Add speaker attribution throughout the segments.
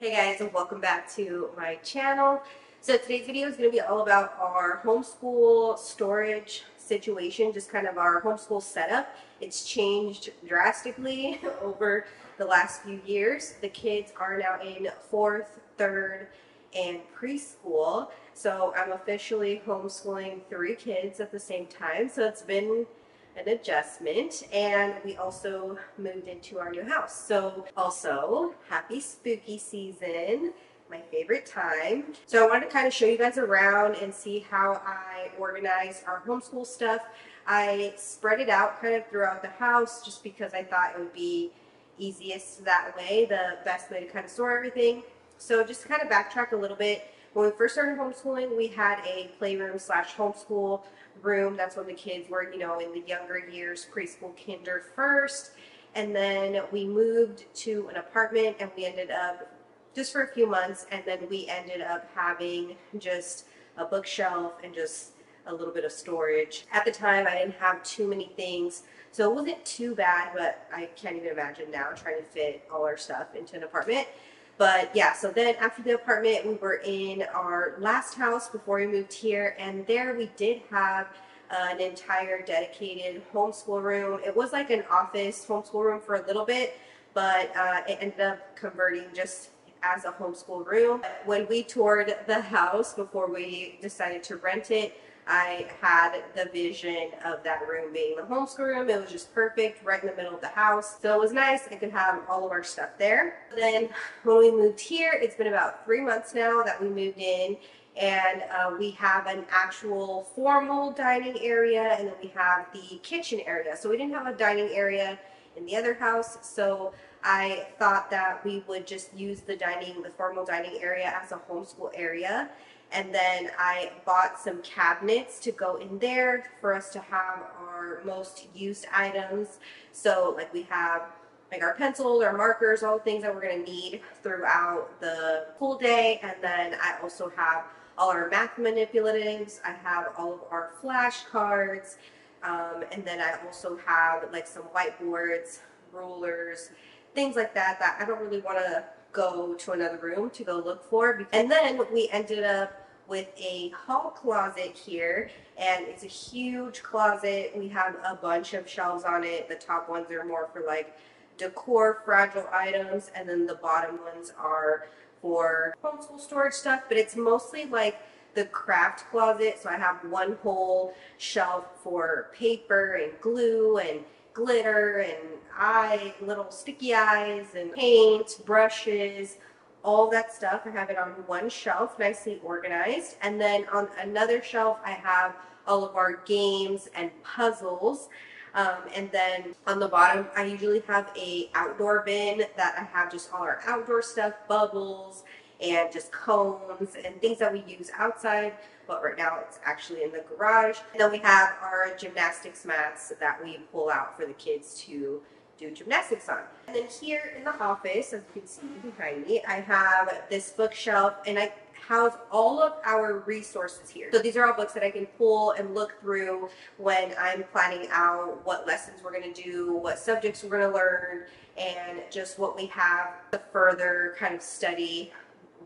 Speaker 1: Hey guys, and welcome back to my channel. So today's video is going to be all about our homeschool storage situation, just kind of our homeschool setup. It's changed drastically over the last few years. The kids are now in 4th, 3rd, and preschool. So I'm officially homeschooling 3 kids at the same time. So it's been an adjustment, and we also moved into our new house. So also happy spooky season, my favorite time. So I wanted to kind of show you guys around and see how I organize our homeschool stuff. I spread it out kind of throughout the house just because I thought it would be easiest that way, the best way to kind of store everything. So just to kind of backtrack a little bit, when we first started homeschooling, we had a playroom slash homeschool room. That's when the kids were, in the younger years, preschool, kinder first. And then we moved to an apartment, and we ended up, just for a few months, and then we ended up having just a bookshelf and just a little bit of storage. At the time, I didn't have too many things, so it wasn't too bad, but I can't even imagine now trying to fit all our stuff into an apartment. But yeah, so then after the apartment, we were in our last house before we moved here, and there we did have an entire dedicated homeschool room. It was like an office homeschool room for a little bit, but it ended up converting just as a homeschool room. When we toured the house before we decided to rent it, I had the vision of that room being the homeschool room. It was just perfect, right in the middle of the house. So it was nice. I could have all of our stuff there. Then when we moved here, it's been about 3 months now that we moved in, and we have an actual formal dining area, and then we have the kitchen area. So we didn't have a dining area in the other house, so I thought that we would just use the formal dining area as a homeschool area. And then I bought some cabinets to go in there for us to have our most used items. So like we have like our pencils, our markers, all the things that we're going to need throughout the school day. And then I also have all our math manipulatives. I have all of our flashcards. And then I also have like some whiteboards, rulers, things like that I don't really want to go to another room to go look for. And then we ended up with a hall closet here, and it's a huge closet. We have a bunch of shelves on it. The top ones are more for like decor, fragile items, and then the bottom ones are for homeschool storage stuff, but it's mostly like the craft closet. So I have one whole shelf for paper and glue and glitter and little sticky eyes and paint, brushes, all that stuff. I have it on one shelf, nicely organized. And then on another shelf, I have all of our games and puzzles. And then on the bottom, I usually have a outdoor bin that I have just all our outdoor stuff, bubbles, and just cones and things that we use outside, but right now it's actually in the garage. And then we have our gymnastics mats that we pull out for the kids to do gymnastics on. And then here in the office, as you can see behind me, I have this bookshelf, and I house all of our resources here. So these are all books that I can pull and look through when I'm planning out what lessons we're going to do, what subjects we're going to learn, and just what we have to further kind of study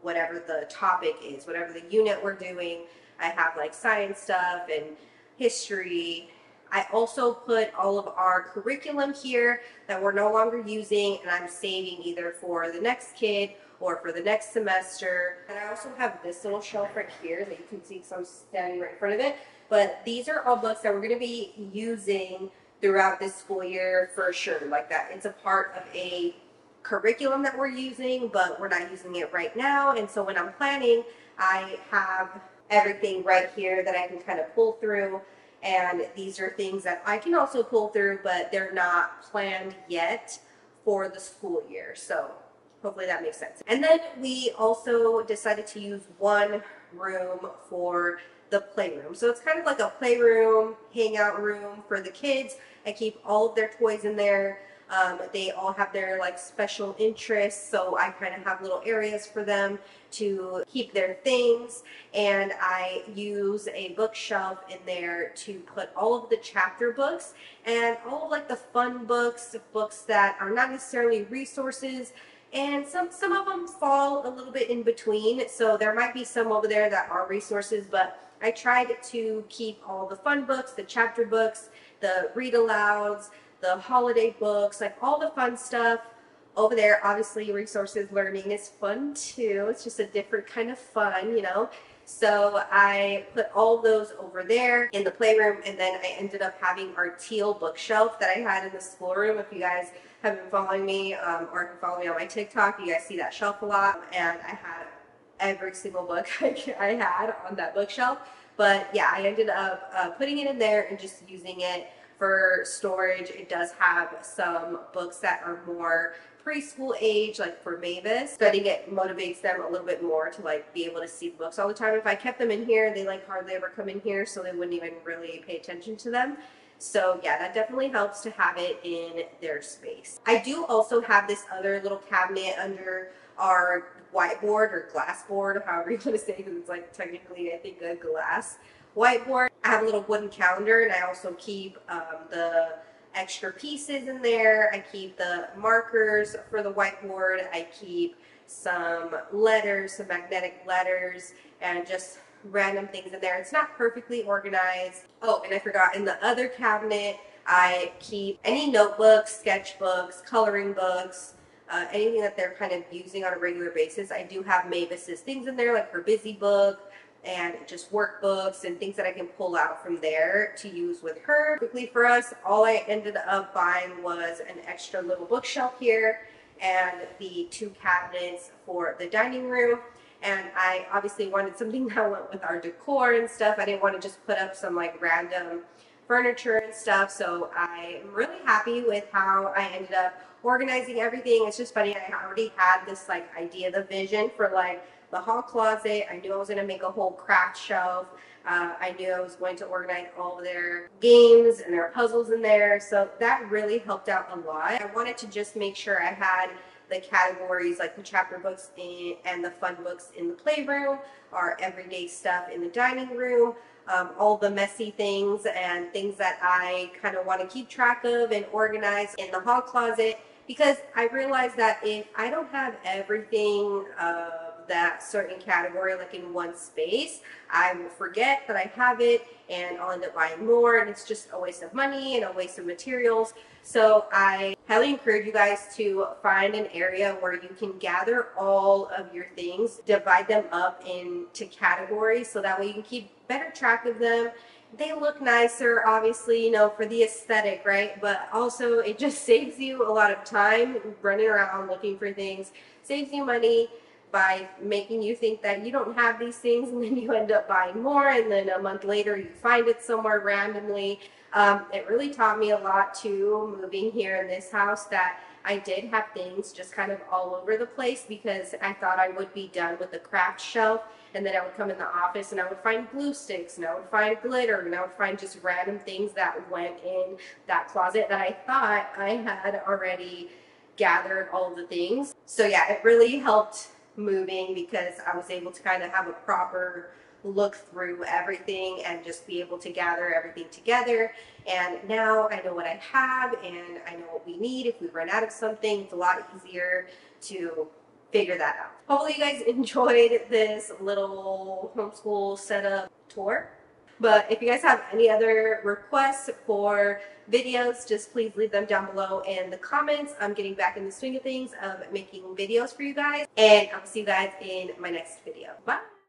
Speaker 1: whatever the topic is, whatever the unit we're doing. I have like science stuff and history. I also put all of our curriculum here that we're no longer using, and I'm saving either for the next kid or for the next semester. And I also have this little shelf right here that you can see because I'm standing right in front of it. But these are all books that we're going to be using throughout this school year for sure. Like that, it's a part of a curriculum that we're using, but we're not using it right now. And so when I'm planning, I have everything right here that I can kind of pull through. And these are things that I can also pull through, but they're not planned yet for the school year. So hopefully that makes sense. And then we also decided to use one room for the playroom. So it's kind of like a playroom, hangout room for the kids. I keep all of their toys in there. They all have their like special interests, so I kind of have little areas for them to keep their things, and I use a bookshelf in there to put all of the chapter books and all of like the fun books, books that are not necessarily resources, and some of them fall a little bit in between. So there might be some over there that are resources, but I tried to keep all the fun books, the chapter books, the read alouds, the holiday books, like all the fun stuff over there. Obviously, resources learning is fun too. It's just a different kind of fun, you know. So I put all those over there in the playroom, and then I ended up having our teal bookshelf that I had in the schoolroom. If you guys have been following me or can follow me on my TikTok, you guys see that shelf a lot, and I had every single book I had on that bookshelf. But yeah, I ended up putting it in there and just using it for storage. It does have some books that are more preschool age, like for Mavis, so I think it motivates them a little bit more to like be able to see the books all the time. If I kept them in here, they like hardly ever come in here, so they wouldn't even really pay attention to them. So yeah, that definitely helps to have it in their space. I do also have this other little cabinet under our whiteboard or glass board, however you want to say, because it's like technically I think a glass whiteboard. I have a little wooden calendar, and I also keep the extra pieces in there. I keep the markers for the whiteboard. I keep some letters, some magnetic letters, and just random things in there. It's not perfectly organized. Oh, and I forgot, in the other cabinet, I keep any notebooks, sketchbooks, coloring books, anything that they're kind of using on a regular basis. I do have Mavis's things in there, like her busy book, and just workbooks and things that I can pull out from there to use with her. Quickly for us, all I ended up buying was an extra little bookshelf here and the 2 cabinets for the dining room. And I obviously wanted something that went with our decor and stuff. I didn't want to just put up some like random furniture and stuff. So I'm really happy with how I ended up organizing everything. It's just funny, I already had this like idea, the vision for like the hall closet. I knew I was going to make a whole craft shelf. I knew I was going to organize all of their games and their puzzles in there. So that really helped out a lot. I wanted to just make sure I had the categories like the chapter books and the fun books in the playroom, our everyday stuff in the dining room, all the messy things and things that I kind of want to keep track of and organize in the hall closet, because I realized that if I don't have everything that certain category like in one space, I will forget that I have it and I'll end up buying more, and it's just a waste of money and a waste of materials. So I highly encourage you guys to find an area where you can gather all of your things, divide them up into categories, so that way you can keep better track of them. They look nicer, obviously, you know, for the aesthetic, right? But also it just saves you a lot of time running around looking for things, saves you money by making you think that you don't have these things, and then you end up buying more, and then a month later you find it somewhere randomly. It really taught me a lot too, moving here in this house, that I did have things just kind of all over the place, because I thought I would be done with the craft shelf, and then I would come in the office and I would find glue sticks, and I would find glitter, and I would find just random things that went in that closet that I thought I had already gathered all of the things. So yeah, it really helped moving, because I was able to kind of have a proper look through everything and just be able to gather everything together. And now I know what I have, and I know what we need if we run out of something. It's a lot easier to figure that out. Hopefully you guys enjoyed this little homeschool setup tour. But if you guys have any other requests for videos, just please leave them down below in the comments. I'm getting back in the swing of things of making videos for you guys, and I'll see you guys in my next video. Bye!